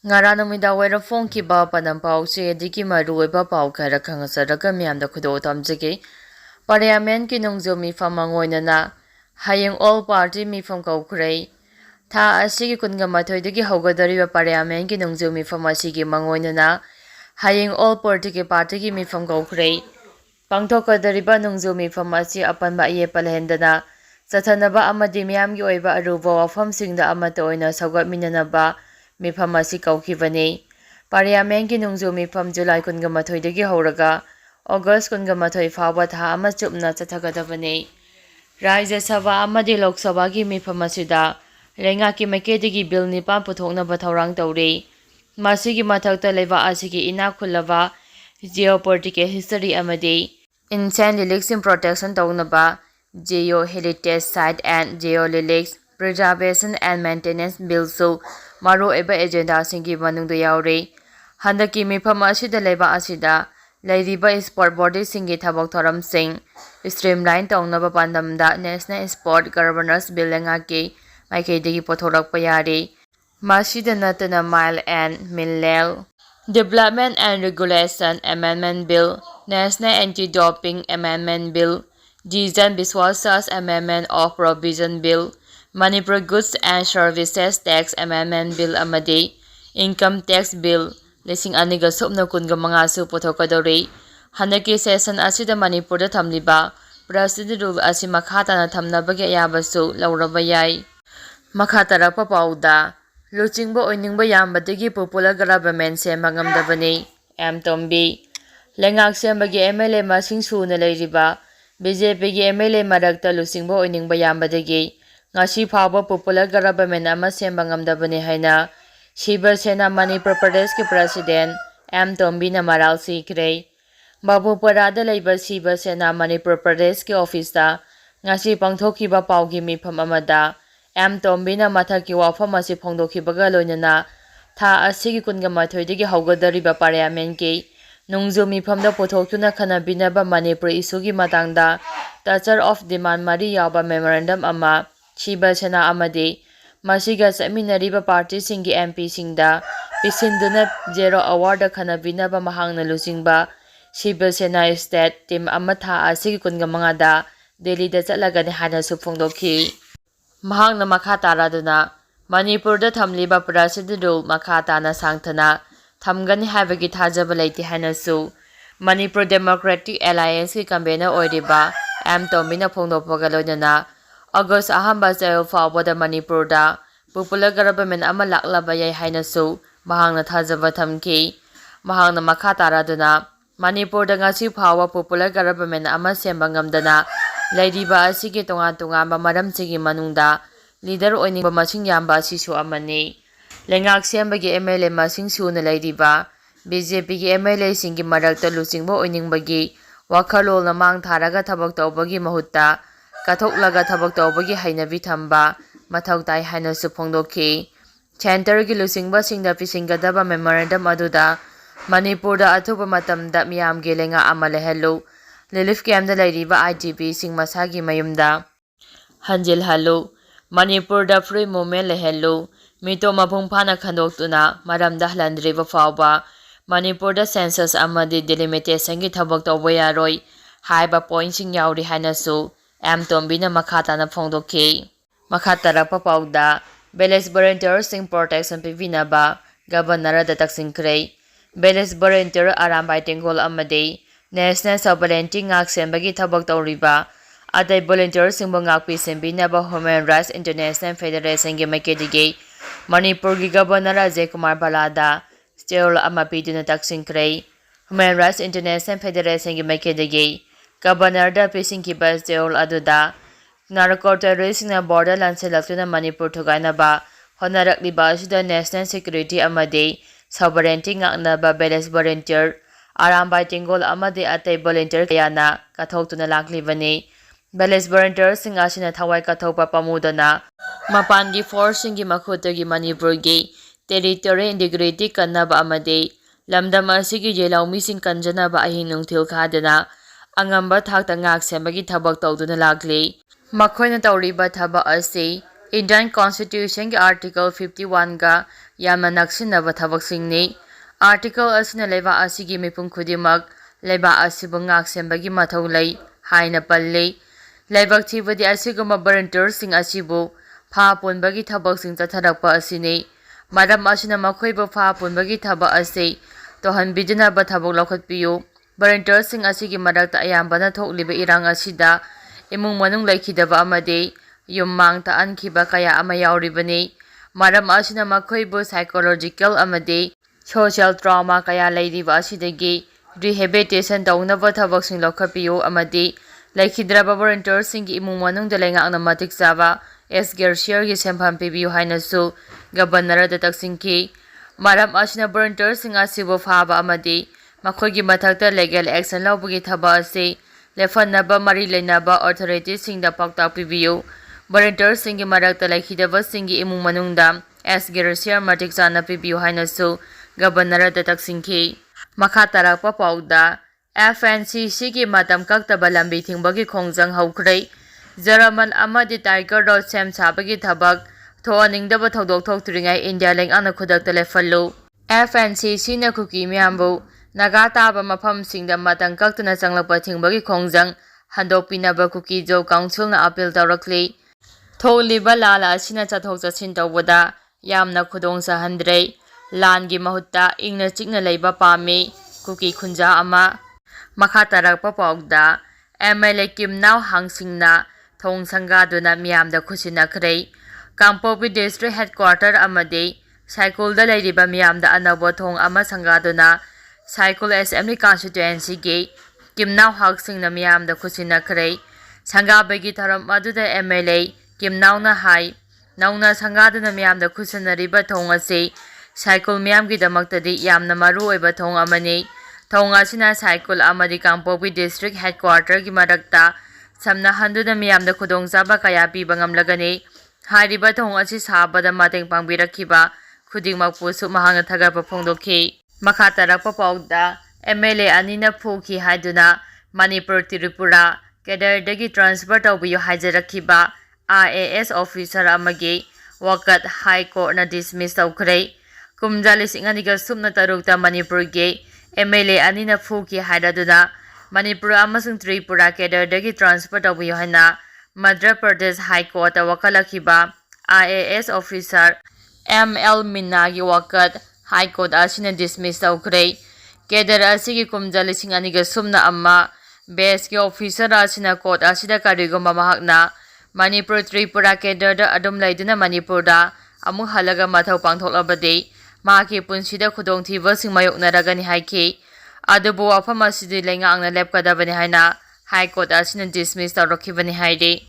Ngara numida wera phone ki ba panam pau che diki maru ba pau khara khanga saraka myam da khudo tamjege parliament ki nungjo mi famangoina na hayeng all party mi fam kau khrei tha asigi kunga mathoi dagi hogadari ba parliament ki nungjo mi famasi ki mangoina na hayeng all party ki mi fam kau khrei pangthokadari ba nungjo mi famasi apan ba ye palhendana sathanaba amadi myam gi oiba aruba wafam singda amata oina sagat minanaba mifam asi kaukhibani parliament ki nungjo mifam July 18 dagi horaga August 18 fawba tha ama chupna chathagadabani Rajya Sabha amadi Lok Sabha gi mifam asida lenga ki makedagi bill nipa puthokna ba thorang tawri masigi mathakta leba asigi ina khulaba geopolitical history amadi insane election protection tawnaba geo heritage site and geolilics preservation and maintenance bill so maro eba agenda singi manungdo yauri handaki mifam asida leba asida lairiba sport body singi thabak thoram sing streamline tawnaba pandamda national sport governance bill ngaki maikaidagi pothorak payari masida natana mile and millel development and regulation amendment bill national anti-doping amendment bill Jijan Biswasas amendment of provision bill Manipur Goods and Services Tax Amendment Bill amadi Income Tax Bill lising aniga sopna kunga mga su puthokadori hanaki session asida Manipur da thamliba President rule asi makhata na thamnabagi ayabasu lauraba yai makhatara pa pauda luchingba oiningba yambadagi popular government semba ngamdabani M Tombi lengak sembagi MLA masing suna leiriba BJP gi MLA marakta luchingba oiningba yambadagi ngasi phawba popular government ama semba ngamdabani haina Shiva Sena Manipur Pradesh ki president M Tombi na maral sikhrei babu parada leiba Shiva Sena Manipur Pradesh ki office da ngasi pangthokiba paugi mifam amada M Tombi na mathaki wafam asi phongdokhibaga loinana tha asigi kunga mathoi dagi hogadariba parliament ki nungjo mifam da pothoktuna khana binaba Manipur issue gi matangda toucher of demand mari yaba memorandum ama Shiva Sena amadi masiga saminariba party singi MP singda pisinduna zero award khana binaba mahangna luchingba Shiva Sena state team amatha asigi kunga mangada Delhi da chatlaga ni hana su phongdokhi mahangna makha taraduna Manipur da thamliba president rule makha tana sangthana thamgani habagi thajaba leiti hana su Manipur Democratic Alliance ki campaigner oiriba M Tomina phongdokpaga loinana August ahamba jail fawbada Manipur da popular government ama laklaba yai haina su mahangna thajaba thamki mahangna makha taraduna Manipur da ngasi phawa popular government ama semba ngamdana leiriba asigi tonga tonga ba maram chigi manungda leader oiningba masing yamba sisu amani lengak sembagi MLA masing suna leiriba BJP gi MLA singi marakta luchingba oiningbagi wakhalol na mang tharaga thabak tawbagi mahutta kathoklaga thabak tawbagi hainabi thamba mathau tai haina su phongdokhi center gi luchingba singda pisingadaba memorandum aduda Manipur da athuba matamda miyam ge lenga amale hello relief camp da lairiba IDP sing masagi mayumda hanjil hallo Manipur da free movement le hello mito mapung phana khandoktuna maramda hlandriba fawba Manipur da census amadi delimitation gi thabak tawba yaroi haiba point sing yauri haina su M Tombi na makhata na phongdokhi makhatara pa pauda Beles volunteer sing protection pivina ba governor da taksin krei Beles volunteer arambai tengol amade national sovereignty ngak sembagi thabak tawriba adai volunteer singbo ngakpi sembina ba Human Rights International Federation gi makedige Manipur gi governor Ajay Kumar Balada steol amapi dina taksin krei Human Rights International Federation gi makedige Governor da facing ki bas deol aduda narco terrorist na border lanse laktuna Manipur thugaina ba honarak liba asida national security amade sovereignty ngakna ba Beles volunteer arambai tengol amade atai volunteer kayana kathoktuna laklibani Beles volunteer singa sina thawai kathopa pamudana mapangi force singi makhutagi Manipur gi territory integrity kanaba amade lamdam asigi jelaumi sing kanjana ba ahin nungthil khadana angamba thakta ngak sembagi thabak tawduna lagli makhoina tawriba thaba ase Indian Constitution ki Article 51 ga ꯌꯥꯝꯅ ꯅꯛꯁꯤꯟꯅꯕ ꯊꯕꯛꯁꯤꯡꯅꯤ꯫ Article ꯑꯁꯤꯅ ꯂꯩꯕꯥꯛ ꯑꯁꯤꯒꯤ ꯃꯤꯄꯨꯝ ꯈꯨꯗꯤꯡꯃꯛ ꯂꯩꯕꯥꯛ ꯑꯁꯤꯕꯨ ꯉꯥꯛ-ꯁꯦꯟꯕꯒꯤ ꯃꯊꯧ ꯂꯩ ꯍꯥꯏꯅ ꯄꯜꯂꯤ꯫ ꯂꯥꯏꯕꯛ ꯊꯤꯕꯗꯤ ꯑꯁꯤꯒꯨꯝꯕ ꯚꯣꯂꯨꯟꯇꯤꯌꯔꯁꯤꯡ ꯑꯁꯤꯕꯨ ꯐꯥ ꯄꯨꯟꯕꯒꯤ ꯊꯕꯛꯁꯤꯡ ꯆꯠꯊꯔꯛꯄ ꯑꯁꯤꯅꯤ꯫ ꯃꯔꯝ ꯑꯁꯤꯅ ꯃꯈꯣꯏꯕꯨ ꯐꯥ ꯄꯨꯟꯕꯒꯤ ꯊꯕꯛ ꯑꯁꯤ ꯇꯧꯍꯟꯕꯤꯗꯅꯕ ꯊꯕꯛ ꯂꯧꯈꯠꯄꯤꯌꯨ꯫ ꯚꯣꯂꯨꯟꯇꯤꯌꯔꯁꯤꯡ ꯑꯁꯤꯒꯤ ꯃꯔꯛꯇ ꯑꯌꯥꯝꯕꯅ ꯊꯣꯛꯂꯤꯕ ꯏꯔꯥꯡ ꯑꯁꯤꯗ ꯏꯃꯨꯡ ꯃꯅꯨꯡ ꯂꯩꯈꯤꯗꯕ ꯑꯃꯗꯤ ꯌꯨꯝ ꯃꯥꯡ ꯇꯥꯛꯍꯟꯈꯤꯕ ꯀꯌꯥ ꯑꯃ ꯌꯥꯎꯔꯤꯕꯅꯤ꯫ ꯃꯔꯝ ꯑꯁꯤꯅ ꯃꯈꯣꯏꯕꯨ ꯁꯥꯏꯀꯣꯂꯣꯖꯤꯀꯦꯜ ꯑꯃꯗꯤ ꯁꯣꯁꯤꯌꯦꯜ ꯇ꯭ꯔꯥꯎꯃꯥ ꯀꯌꯥ ꯂꯩꯔꯤꯕ ꯑꯁꯤꯗꯒꯤ ꯔꯤꯍꯦꯕꯤꯂꯤꯇꯦꯁꯟ ꯇꯧꯅꯕ ꯊꯕꯛꯁꯤꯡ ꯂꯧꯈꯠꯄꯤꯌꯨ ꯑꯃꯗꯤ ꯂꯩꯈꯤꯗ꯭ꯔꯕ ꯚꯣꯂꯨꯟꯇꯤꯌꯔꯁꯤꯡꯒꯤ ꯏꯃꯨꯡ ꯃꯅꯨꯡꯗ ꯂꯩꯉꯥꯛꯅ ꯃꯇꯤꯛ ꯆꯥꯕ ꯑꯦꯁꯒ꯭ꯔꯦꯁꯤꯌꯔꯒꯤ ꯁꯦꯟꯐꯝ ꯄꯤꯕꯤꯌꯨ ꯍꯥꯏꯅꯁꯨ ꯒꯕꯔꯅꯔꯗ ꯇꯛꯁꯤꯟꯈꯤ꯫ ꯃꯔꯝ ꯑꯁꯤꯅ ꯚꯣꯂꯨꯟꯇꯤꯌꯔꯁꯤꯡ ꯑꯁꯤꯕꯨ ꯐꯥꯕ ꯑꯃꯗꯤ ꯃꯈꯣꯏꯒꯤ ꯃꯊꯛꯇ ꯂꯤꯒꯦꯜ ꯑꯦꯛꯁꯟ ꯂꯧꯕꯒꯤ ꯊꯕꯛ ꯑꯁꯤ ꯂꯦꯞꯍꯟꯅꯕ ꯃꯔꯤ ꯂꯩꯅꯕ ꯑꯣꯊꯣꯔꯤꯇꯤꯁꯤꯡꯗ ꯄꯥꯎꯇꯥꯛ ꯄꯤꯕꯤꯌꯨ꯫ ꯚꯣꯂꯨꯟꯇꯤꯌꯔꯁꯤꯡꯒꯤ ꯃꯔꯛꯇ ꯂꯩꯈꯤꯗꯕꯁꯤꯡꯒꯤ ꯏꯃꯨꯡ ꯃꯅꯨꯡꯗ ꯑꯦꯁꯒ꯭ꯔꯦꯁꯤꯌꯔ ꯃꯇꯤꯛ ꯆꯥꯅ ꯄꯤꯕꯤꯌꯨ ꯍꯥꯏꯅꯁꯨ ꯒꯕꯔꯅꯔꯗ ꯇꯛꯁꯤꯟꯈꯤ꯫ ꯃꯈꯥ ꯇꯥꯔꯛꯄ ꯄꯥꯎꯗ FNCCꯒꯤ ꯃꯇꯝ ꯀꯛꯇꯕ ꯂꯝꯕꯤ ꯊꯤꯡꯕꯒꯤ ꯈꯣꯡꯖꯪ ꯍꯧꯈ꯭ꯔꯦ꯫ ꯖꯔꯃꯟ ꯑꯃꯗꯤ ꯇꯥꯏꯒꯔ ꯔꯣꯗ ꯁꯦꯝ ꯁꯥꯕꯒꯤ ꯊꯕꯛ ꯊꯣꯛꯍꯟꯅꯤꯡꯗꯕ ꯊꯧꯗꯣꯛ ꯊꯣꯛꯇ꯭ꯔꯤꯉꯩ ꯏꯟꯗꯤꯌꯥ ꯂꯩꯉꯥꯛꯅ ꯈꯨꯗꯛꯇ ꯂꯦꯞꯍꯜꯂꯨ꯫ FNCCꯅ ꯀꯨꯀꯤ ꯃꯤꯌꯥꯝꯕꯨ ꯅꯥꯒꯥ ꯇꯥꯕ ꯃꯐꯝꯁꯤꯡꯗ ꯃꯇꯝ ꯀꯛꯇꯅ ꯆꯪꯂꯛꯄ ꯊꯤꯡꯕꯒꯤ ꯈꯣꯡꯖꯪ ꯍꯟꯗꯣꯛꯄꯤꯅꯕ ꯀꯨꯀꯤ ꯖꯣꯕ ꯀꯥꯎꯟꯁꯤꯜꯅ ꯑꯄꯤꯜ ꯇꯧꯔꯛꯂꯤ꯫ ꯊꯣꯛꯂꯤꯕ ꯂꯥꯟ ꯑꯁꯤꯅ ꯆꯠꯊꯣꯛ ꯆꯠꯁꯤꯟ ꯇꯧꯕꯗ ꯌꯥꯝꯅ ꯈꯨꯗꯣꯡ ꯆꯥꯍꯟꯗ꯭ꯔꯦ꯫ ꯂꯥꯟꯒꯤ ꯃꯍꯨꯠꯇ ꯏꯪꯅ ꯆꯤꯛꯅ ꯂꯩꯕ ꯄꯥꯝꯃꯤ꯫ ꯀꯨꯀꯤ ꯈꯨꯟꯖꯥ ꯑꯃ꯫ ꯃꯈꯥ ꯇꯥꯔꯛꯄ ꯄꯥꯎꯗ MLA Kimneo ꯍꯥꯡꯁꯤꯡꯅ ꯊꯣꯡ ꯁꯪꯒꯥꯗꯨꯅ ꯃꯤꯌꯥꯝꯗ ꯈꯨꯠꯁꯤꯟꯅꯈ꯭ꯔꯦ꯫ ꯀꯥꯡꯄꯣꯛꯄꯤ ꯗꯤꯁꯇ꯭ꯔꯤꯛ ꯍꯦꯗꯀ꯭ꯋꯥꯔꯇꯔ ꯑꯃꯗꯤ ꯁꯥꯏꯀꯨꯜꯗ ꯂꯩꯔꯤꯕ ꯃꯤꯌꯥꯝꯗ ꯑꯅꯧꯕ ꯊꯣꯡ ꯑꯃ ꯁꯪꯒꯥꯗꯨꯅ ꯁꯥꯏꯀꯨꯜ ꯑꯦꯁꯦꯝꯕ꯭ꯂꯤ ꯀꯟꯁꯇꯤꯇ꯭ꯌꯨꯑꯦꯟꯁꯤꯒꯤ Kimneo ꯍꯥꯡꯁꯤꯡꯅ ꯃꯤꯌꯥꯝꯗ ꯈꯨꯠꯁꯤꯟꯅꯈ꯭ꯔꯦ꯫ ꯁꯪꯒꯥꯕꯒꯤ ꯊꯧꯔꯝ ꯑꯗꯨꯗ MLA Kimneoꯅ ꯍꯥꯏ ꯅꯧꯅ ꯁꯪꯒꯥꯗꯨꯅ ꯃꯤꯌꯥꯝꯗ ꯈꯨꯠꯁꯤꯟꯅꯔꯤꯕ ꯊꯣꯡ ꯑꯁꯤ ꯁꯥꯏꯀꯨꯜ ꯃꯤꯌꯥꯝꯒꯤꯗꯃꯛꯇꯗꯤ ꯌꯥꯝꯅ ꯃꯔꯨꯑꯣꯏꯕ ꯊꯣꯡ ꯑꯃꯅꯤ꯫ ꯊꯣꯡ ꯑꯁꯤꯅ ꯁꯥꯏꯀꯨꯜ ꯑꯃꯗꯤ ꯀꯥꯡꯄꯣꯛꯄꯤ ꯗꯤꯁꯇ꯭ꯔꯤꯛ ꯍꯦꯗꯀ꯭ꯋꯥꯔꯇꯔꯒꯤ ꯃꯔꯛꯇ ꯁꯝꯅꯍꯟꯗꯨꯅ ꯃꯤꯌꯥꯝꯗ ꯈꯨꯗꯣꯡꯆꯥꯕ ꯀꯌꯥ ꯄꯤꯕ ꯉꯝꯂꯒꯅꯤ꯫ ꯍꯥꯏꯔꯤꯕ ꯊꯣꯡ ꯑꯁꯤ ꯁꯥꯕꯗ ꯃꯇꯦꯡ ꯄꯥꯡꯕꯤꯔꯛꯈꯤꯕ ꯈꯨꯗꯤꯡꯃꯛꯄꯨꯁꯨ ꯃꯍꯥꯛꯅ ꯊꯥꯒꯠꯄ ꯐꯣꯡꯗꯣꯛꯈꯤ꯫ ꯃꯈꯥ ꯇꯥꯔꯛꯄ ꯄꯥꯎꯗ MLA ꯑꯅꯤꯅ ꯐꯨꯈꯤ ꯍꯥꯏꯗꯨꯅ ꯃꯅꯤꯄꯨꯔ ꯇ꯭ꯔꯤꯄꯨꯔꯥ ꯀꯦꯗꯔꯗꯒꯤ ꯇ꯭ꯔꯥꯟꯁꯐꯔ ꯇꯧꯕꯤꯌꯨ ꯍꯥꯏꯖꯔꯛꯈꯤꯕ IAS ꯑꯣꯐꯤꯁꯥꯔ ꯑꯃꯒꯤ ꯋꯥꯀꯠ ꯍꯥꯏ ꯀꯣꯔꯠꯅ ꯗꯤꯁꯃꯤꯁ ꯇꯧꯈ꯭ꯔꯦ꯫ ꯀꯨꯝꯖꯥ 2013ꯇ ꯃꯅꯤꯄꯨꯔꯒꯤ MLA ꯑꯅꯤꯅ ꯐꯨꯈꯤ ꯍꯥꯏꯔꯗꯨꯅ ꯃꯅꯤꯄꯨꯔ ꯑꯃꯁꯨꯡ ꯇ꯭ꯔꯤꯄꯨꯔꯥ ꯀꯦꯗꯔꯗꯒꯤ ꯇ꯭ꯔꯥꯟꯁꯐꯔ ꯇꯧꯕꯤꯌꯨ ꯍꯥꯏꯅ ꯃꯙ꯭ꯌ ꯄ꯭ꯔꯗꯦꯁ ꯍꯥꯏ ꯀꯣꯔꯠꯇ ꯋꯥꯀꯠꯂꯛꯈꯤꯕ IAS ꯑꯣꯐꯤꯁꯥꯔ ML ꯃꯤꯅꯥꯒꯤ ꯋꯥꯀꯠ ꯍꯥꯏ ꯀꯣꯔꯠ ꯑꯁꯤꯅ ꯗꯤꯁꯃꯤꯁ ꯇꯧꯈ꯭ꯔꯦ꯫ ꯀꯦꯗꯔ ꯑꯁꯤꯒꯤ ꯀꯨꯝꯖꯥ 2001 ꯕꯦꯆꯀꯤ ꯑꯣꯐꯤꯁꯥꯔ ꯑꯁꯤꯅ ꯀꯣꯔꯠ ꯑꯁꯤꯗ ꯀꯔꯤꯒꯨꯝꯕ ꯃꯍꯥꯛꯅ ꯃꯅꯤꯄꯨꯔ ꯇ꯭ꯔꯤꯄꯨꯔꯥ ꯀꯦꯗꯔꯗ ꯑꯗꯨꯝ ꯂꯩꯗꯨꯅ ꯃꯅꯤꯄꯨꯔꯗ ꯑꯃꯨꯛ ꯍꯜꯂꯒ ꯃꯊꯧ ꯄꯥꯡꯊꯣꯛꯂꯕꯗꯤ ꯃꯍꯥꯛꯀꯤ ꯄꯨꯟꯁꯤꯗ ꯈꯨꯗꯣꯡꯊꯤꯕꯁꯤꯡ ꯃꯥꯌꯣꯛꯅꯔꯒꯅꯤ ꯍꯥꯏꯈꯤ꯫ ꯑꯗꯨꯕꯨ ꯋꯥꯐꯝ ꯑꯁꯤꯗꯤ ꯂꯩꯉꯥꯛꯅ ꯂꯦꯞꯀꯗꯕꯅꯤ ꯍꯥꯏꯅ ꯍꯥꯏ ꯀꯣꯔꯠ ꯑꯁꯤꯅ ꯗꯤꯁꯃꯤꯁ ꯇꯧꯔꯛꯈꯤꯕꯅꯤ ꯍꯥꯏꯔꯤ꯫